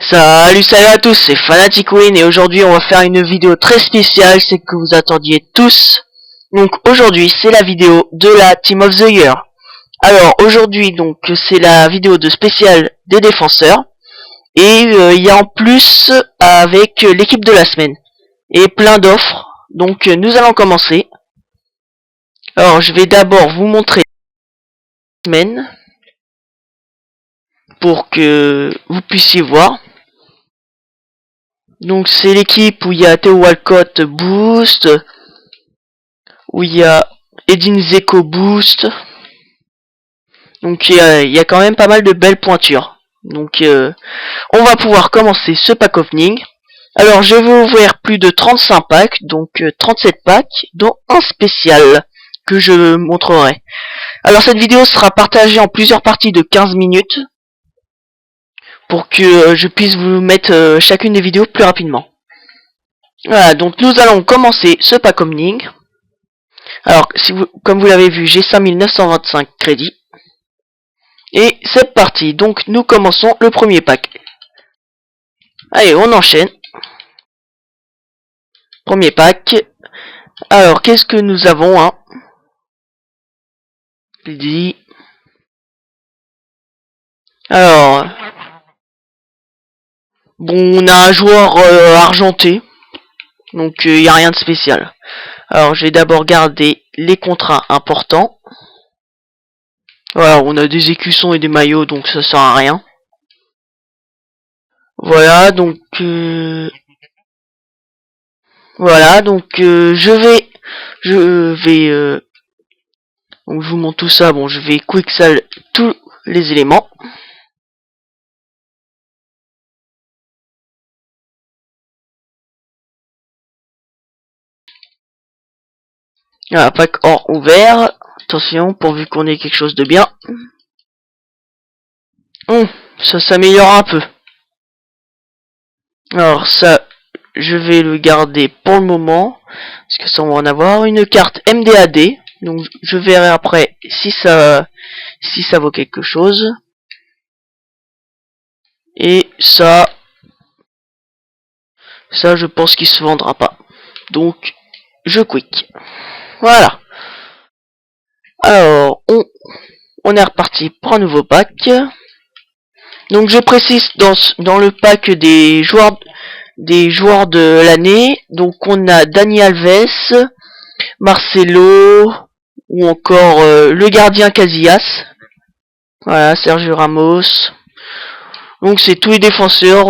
Salut à tous, c'est Fanatic Win et aujourd'hui on va faire une vidéo très spéciale, c'est que vous attendiez tous. Donc aujourd'hui c'est la vidéo de la Team of the Year. Alors aujourd'hui donc c'est la vidéo de spécial des défenseurs. Et il y a en plus avec l'équipe de la semaine. Et plein d'offres. Donc nous allons commencer. Alors je vais d'abord vous montrer la semaine. Pour que vous puissiez voir. Donc c'est l'équipe où il y a Theo Walcott Boost, où il y a Edin Dzeko Boost. Donc il y a quand même pas mal de belles pointures. Donc on va pouvoir commencer ce pack opening. Alors je vais ouvrir plus de 35 packs, donc 37 packs, dont un spécial que je montrerai. Alors cette vidéo sera partagée en plusieurs parties de 15 minutes. Pour que je puisse vous mettre chacune des vidéos plus rapidement. Voilà, donc nous allons commencer ce pack opening. Alors, comme vous l'avez vu, j'ai 5925 crédits. Et c'est parti, donc nous commençons le premier pack. Allez, on enchaîne. Premier pack. Alors, qu'est-ce que nous avons, hein? Alors, bon, on a un joueur argenté. Donc, il n'y a rien de spécial. Alors, je vais d'abord garder les contrats importants. Voilà, on a des écussons et des maillots, donc ça sert à rien. Voilà, donc donc je vous montre tout ça. Bon, je vais quick sell tous les éléments. Voilà, pack or ouvert. Attention, pourvu qu'on ait quelque chose de bien. Ça s'améliore un peu. Alors ça, je vais le garder pour le moment. Parce que ça, on va en avoir une carte MDAD. Donc je verrai après si ça vaut quelque chose. Et ça je pense qu'il se vendra pas. Donc je quick. Voilà. Alors on est reparti pour un nouveau pack. Donc je précise dans le pack des joueurs de l'année. Donc on a Dani Alves, Marcelo ou encore le gardien Casillas. Voilà, Sergio Ramos. Donc c'est tous les défenseurs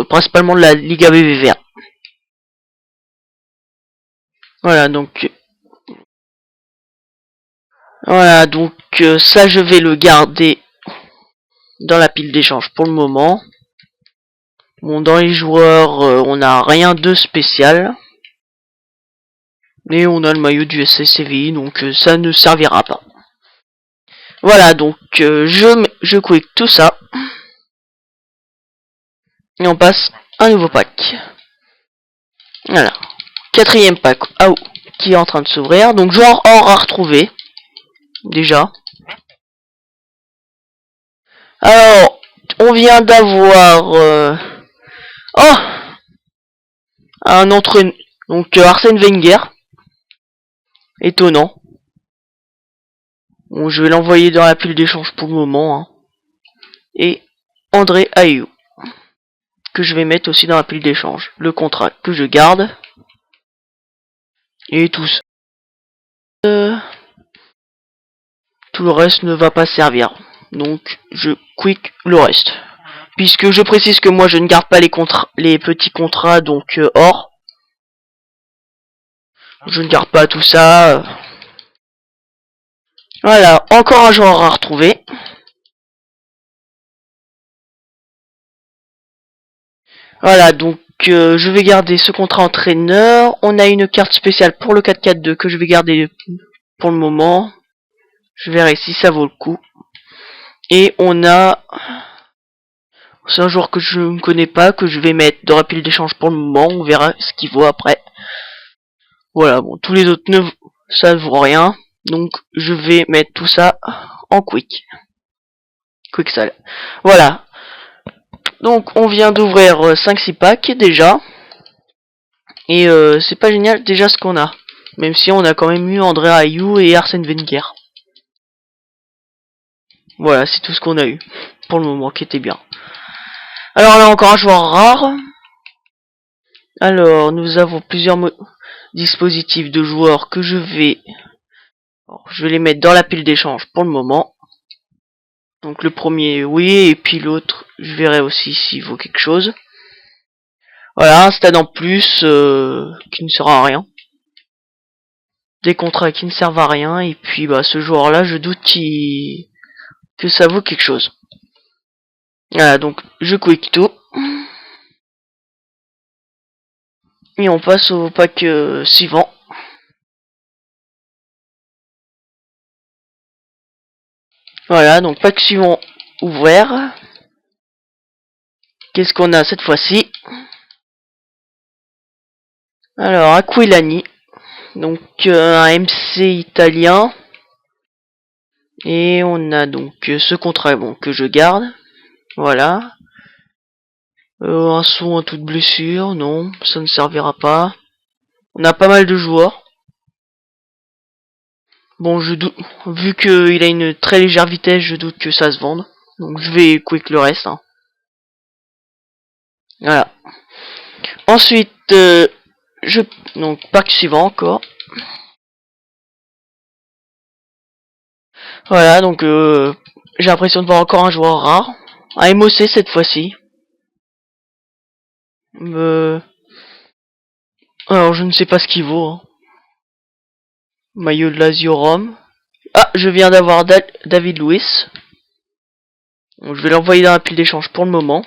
principalement de la Liga BBVA. Voilà, donc ça je vais le garder dans la pile d'échange pour le moment. Bon, dans les joueurs, on n'a rien de spécial. Mais on a le maillot du SC Séville, donc ça ne servira pas. Voilà, donc je quick tout ça. Et on passe à un nouveau pack. Voilà. Quatrième pack qui est en train de s'ouvrir. Donc joueur or à retrouver. Déjà. Alors, on vient d'avoir... Oh, un entraîneur. Donc Arsène Wenger. Étonnant. Bon, je vais l'envoyer dans la pile d'échange pour le moment. Hein. Et André Ayew. Que je vais mettre aussi dans la pile d'échange. Le contrat que je garde. Et tout ça. Tout le reste ne va pas servir. Donc je quick le reste. Puisque je précise que moi je ne garde pas les petits contrats, donc or. Je ne garde pas tout ça. Voilà, encore un joueur à retrouver. Voilà, donc je vais garder ce contrat entraîneur. On a une carte spéciale pour le 4-4-2 que je vais garder pour le moment. Je verrai si ça vaut le coup. Et on a... C'est un joueur que je ne connais pas, que je vais mettre dans la pile d'échange pour le moment. On verra ce qu'il vaut après. Voilà, bon, tous les autres ça ne vaut rien. Donc je vais mettre tout ça en quick. Quick sell. Voilà. Donc on vient d'ouvrir 5-6 packs déjà. Et c'est pas génial déjà ce qu'on a. Même si on a quand même eu André Ayew et Arsène Wenger. Voilà, c'est tout ce qu'on a eu. Pour le moment, qui était bien. Alors là encore un joueur rare. Alors nous avons plusieurs dispositifs de joueurs que je vais les mettre dans la pile d'échange pour le moment. Donc le premier oui, et puis l'autre je verrai aussi s'il vaut quelque chose. Voilà, un stade en plus qui ne sera à rien. Des contrats qui ne servent à rien, et puis bah ce joueur là je doute que ça vaut quelque chose. Voilà, donc je quick tout. Et on passe au pack suivant. Voilà, donc pack suivant ouvert. Qu'est-ce qu'on a cette fois-ci? Alors, Aquilani. Donc, un MC italien. Et on a donc ce contrat bon, que je garde. Voilà. Un son à toute blessure. Non, ça ne servira pas. On a pas mal de joueurs. Bon, je doute. Vu qu'il a une très légère vitesse, je doute que ça se vende. Donc, je vais quick le reste. Hein. Voilà. Ensuite, donc pack suivant encore. Voilà, donc j'ai l'impression de voir encore un joueur rare. Un MOC cette fois-ci. Alors je ne sais pas ce qu'il vaut. Hein. Maillot de Lazio Rome. Ah, je viens d'avoir David Luiz. Donc, je vais l'envoyer dans la pile d'échange pour le moment.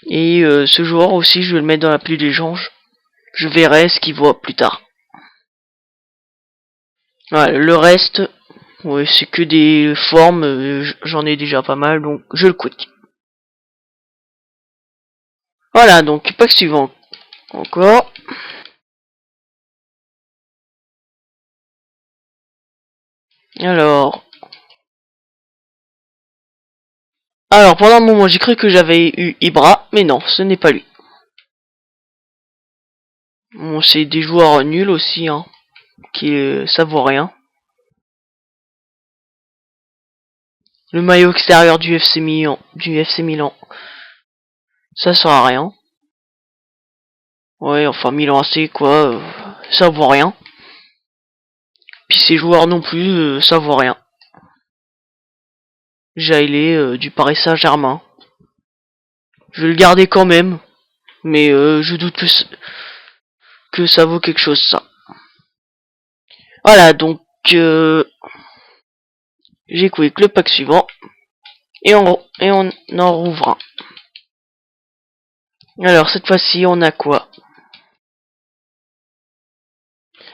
Et ce joueur aussi, je vais le mettre dans la pile d'échange. Je verrai ce qu'il vaut plus tard. Voilà, le reste, ouais, c'est que des formes. J'en ai déjà pas mal, donc je le quick. Voilà, donc pack suivant. Encore. Alors, pendant un moment, j'ai cru que j'avais eu Ibra, mais non, ce n'est pas lui. Bon, c'est des joueurs nuls aussi, hein, qui ça vaut rien. Le maillot extérieur du FC Milan, ça sert à rien. Ouais, enfin Milan AC quoi, ça vaut rien. Puis ces joueurs non plus, ça vaut rien. Jailé du Paris Saint-Germain. Je vais le garder quand même, mais je doute que ça vaut quelque chose ça. Voilà, donc j'ai quick le pack suivant et on en rouvre un. Alors cette fois-ci on a quoi?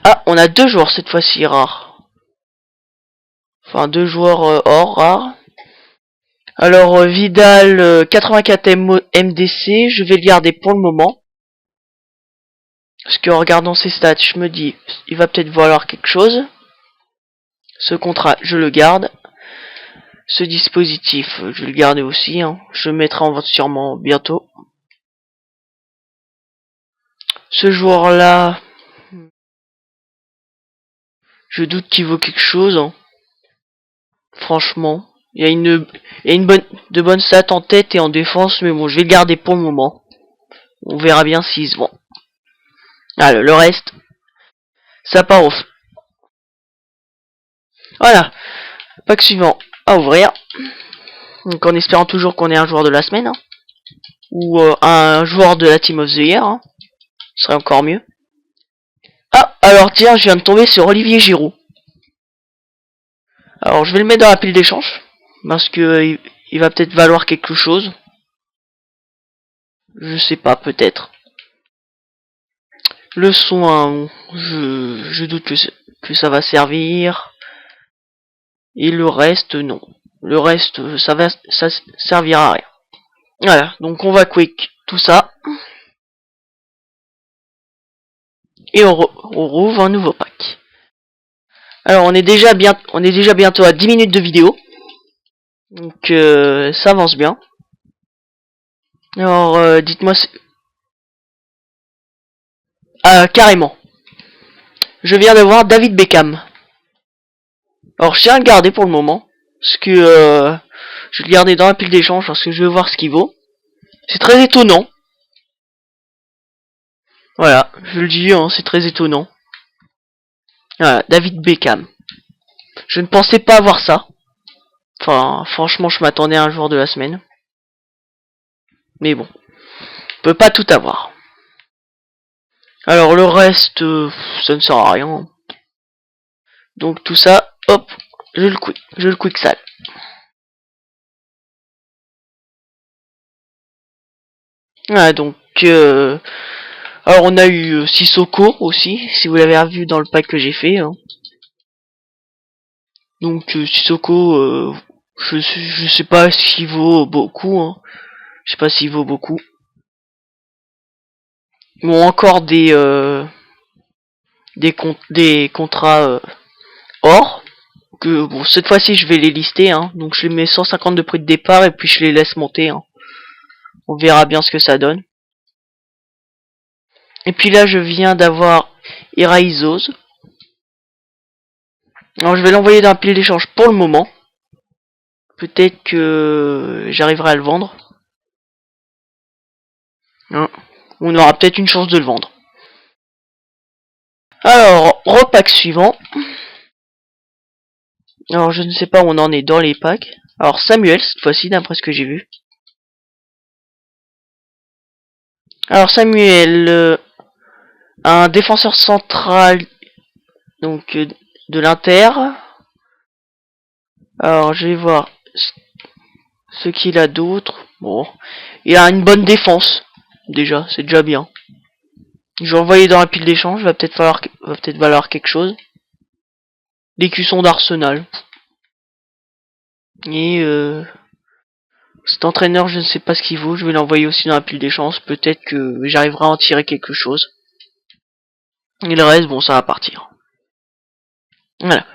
Ah, on a deux joueurs cette fois-ci rares. Enfin deux joueurs or rares. Alors Vidal 84 MDC, je vais le garder pour le moment. Parce qu'en regardant ses stats, je me dis, il va peut-être valoir quelque chose. Ce contrat, je le garde. Ce dispositif, je vais le garder aussi. Hein. Je le mettrai en vente sûrement bientôt. Ce joueur-là, je doute qu'il vaut quelque chose. Hein. Franchement, il y a une bonne stat en tête et en défense, mais bon, je vais le garder pour le moment. On verra bien s'il se vend. Alors, le reste, ça part off. Voilà, pack suivant à ouvrir. Donc en espérant toujours qu'on ait un joueur de la semaine. Hein. Ou un joueur de la Team of the Year. Hein. Ce serait encore mieux. Ah, alors tiens, je viens de tomber sur Olivier Giroud. Alors je vais le mettre dans la pile d'échange. Parce que il va peut-être valoir quelque chose. Je sais pas, peut-être. Le soin, je doute que ça va servir. Et le reste, non. Le reste, ça servira à rien. Voilà, donc on va quick tout ça. Et on rouvre un nouveau pack. Alors on est déjà bientôt à 10 minutes de vidéo. Donc ça avance bien. Alors dites-moi... carrément. Je viens de voir David Beckham. Alors je tiens à le garder pour le moment. Parce que je vais le garder dans la pile d'échange parce que je veux voir ce qu'il vaut. C'est très étonnant. Voilà, je le dis, hein, c'est très étonnant. Voilà, David Beckham. Je ne pensais pas avoir ça. Enfin, franchement, je m'attendais à un joueur de la semaine. Mais bon, on peut pas tout avoir. Alors le reste, ça ne sert à rien. Donc tout ça, hop, je le quick sale. Voilà, donc alors on a eu Sissoko aussi, si vous l'avez vu dans le pack que j'ai fait. Hein. Donc Sissoko, je sais pas s'il vaut beaucoup. Hein. Je sais pas s'il vaut beaucoup. Bon, encore des contrats or. Que bon, cette fois-ci je vais les lister. Hein. Donc je les mets 150 de prix de départ et puis je les laisse monter. Hein. On verra bien ce que ça donne. Et puis là je viens d'avoir Eraizos. Alors je vais l'envoyer dans un pile d'échange pour le moment. Peut-être que j'arriverai à le vendre. Hein. On aura peut-être une chance de le vendre. Alors, repack suivant. Alors je ne sais pas où on en est dans les packs. Alors Samuel cette fois-ci d'après ce que j'ai vu. Alors Samuel, un défenseur central donc de l'Inter. Alors je vais voir ce qu'il a d'autre. Bon, il a une bonne défense déjà, c'est déjà bien. Je vais envoyer dans la pile d'échange, va peut-être valoir quelque chose. L'écusson d'Arsenal. Et cet entraîneur, je ne sais pas ce qu'il vaut, je vais l'envoyer aussi dans la pile d'échange, peut-être que j'arriverai à en tirer quelque chose. Et le reste, bon, ça va partir. Voilà.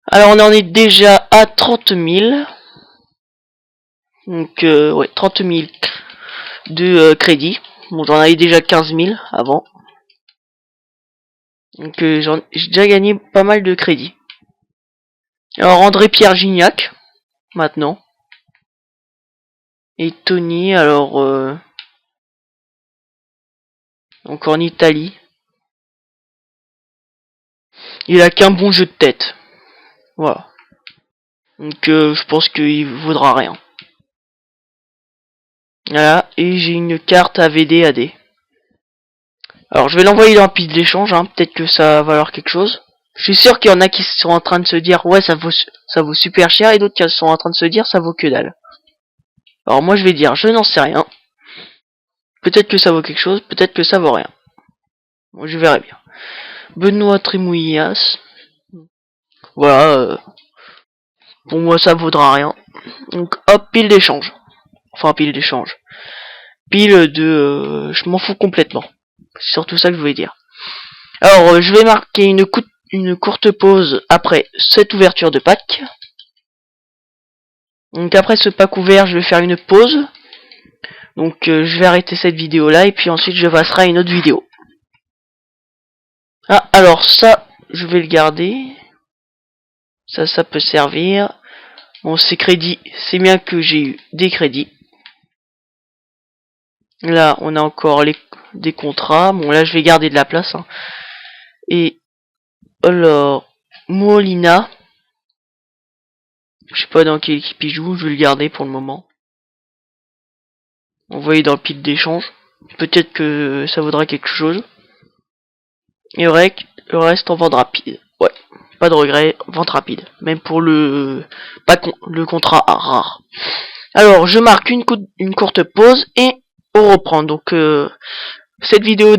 Alors on en est déjà à 30 000. Donc ouais, 30 000 de crédit. Bon, j'en avais déjà 15 000 avant. Donc j'ai déjà gagné pas mal de crédit. Alors André-Pierre Gignac, maintenant. Et Tony, alors donc en Italie. Il a qu'un bon jeu de tête. Voilà. Donc je pense qu'il vaudra rien. Voilà, et j'ai une carte AVD AD. Alors je vais l'envoyer dans un pile d'échange, hein. Peut-être que ça va valoir quelque chose. Je suis sûr qu'il y en a qui sont en train de se dire ouais ça vaut super cher et d'autres qui sont en train de se dire ça vaut que dalle. Alors moi je vais dire je n'en sais rien. Peut-être que ça vaut quelque chose, peut-être que ça vaut rien. Moi je verrai bien. Benoît Trémouillas. Voilà. Pour moi ça vaudra rien. Donc hop, pile d'échange. Enfin pile d'échange. Pile de... je m'en fous complètement. C'est surtout ça que je voulais dire. Alors je vais marquer une courte pause après cette ouverture de pack. Donc après ce pack ouvert, je vais faire une pause. Donc je vais arrêter cette vidéo là et puis ensuite je passerai à une autre vidéo. Ah alors ça, je vais le garder. Ça peut servir. Bon, ces crédits, c'est bien que j'ai eu des crédits. Là, on a encore des contrats. Bon, là, je vais garder de la place. Hein. Et alors, Molina. Je sais pas dans quelle équipe il joue. Je vais le garder pour le moment. Envoyer dans le pile d'échange. Peut-être que ça vaudra quelque chose. Et le reste en vente rapide. Ouais, pas de regret, vente rapide. Même pour le contrat rare. Alors, je marque une courte pause et on reprend. Donc, cette vidéo